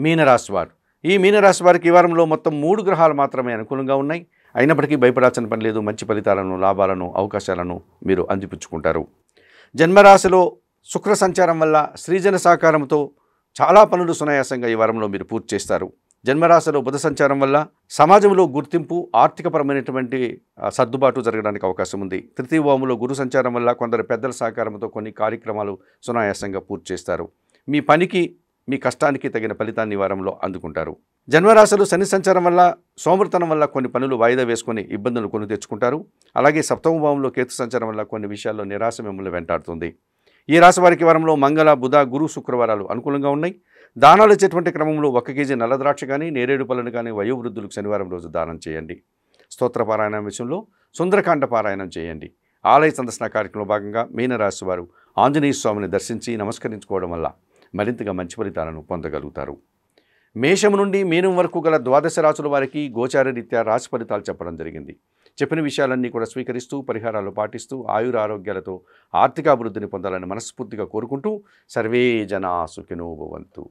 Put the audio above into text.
మీనరాశి వారు. ఈ మీనరాశి వారికి ఈ వారంలో మొత్తం 3 గ్రహాలు మాత్రమే అనుకూలంగా ఉన్నాయి. అయినప్పటికీ భయపడాల్సిన పని లేదు. మంచి ఫలితాలను, లాభాలను, అవకాశాలను మీరు అందిపుచ్చుకుంటారు. జన్మరాశిలో శుక్ర సంచారం వల్ల సృజన సహకారంతో చాలా పనులు సునాయాసంగా ఈ వారంలో మీరు పూర్తి చేస్తారు. జన్మరాశిలో బుధ సంచారం వల్ల సమాజంలో గుర్తింపు, ఆర్థికపరమైనటువంటి సర్దుబాటు జరగడానికి అవకాశం ఉంది. తృతీయ భావంలో గురు సంచారం వల్ల కొందరు పెద్దల సహకారంతో కొన్ని కార్యక్రమాలు సునాయాసంగా పూర్తి చేస్తారు. మీ పనికి, మీ కష్టానికి తగిన ఫలితాన్ని వారంలో అందుకుంటారు. జన్మరాశులు శని సంచారం వల్ల, సోమర్తనం వల్ల కొన్ని పనులు వాయిదా వేసుకొని ఇబ్బందులు కొని తెచ్చుకుంటారు. అలాగే సప్తమ భావంలో కేతు సంచారం వల్ల కొన్ని విషయాల్లో నిరాశ మిమ్మల్ని వెంటాడుతుంది. ఈ రాశి వారికి వారంలో మంగళ, బుధ, గురు, శుక్రవారాలు అనుకూలంగా ఉన్నాయి. దానాలు ఇచ్చేటువంటి క్రమంలో 1 కేజీ నల్ల ద్రాక్ష కానీ, నేరేడు పళ్ళను కానీ వయోవృద్ధులకు శనివారం రోజు దానం చేయండి. స్తోత్ర పారాయణం విషయంలో సుందరకాండ పారాయణం చేయండి. ఆలయ సందర్శన కార్యక్రమంలో భాగంగా మీనరాశి వారు ఆంజనేయ స్వామిని దర్శించి నమస్కరించుకోవడం వల్ల మరింతగా మంచి ఫలితాలను పొందగలుగుతారు. మేషము నుండి మీనం వరకు గల 12 రాశుల వారికి గోచార రీత్యా రాశి ఫలితాలు చెప్పడం జరిగింది. చెప్పిన విషయాలన్నీ కూడా స్వీకరిస్తూ, పరిహారాలు పాటిస్తూ, ఆయుర ఆరోగ్యాలతో ఆర్థిక అభివృద్ధిని పొందాలని మనస్ఫూర్తిగా కోరుకుంటూ సర్వే జనా సుఖినో భవంతు.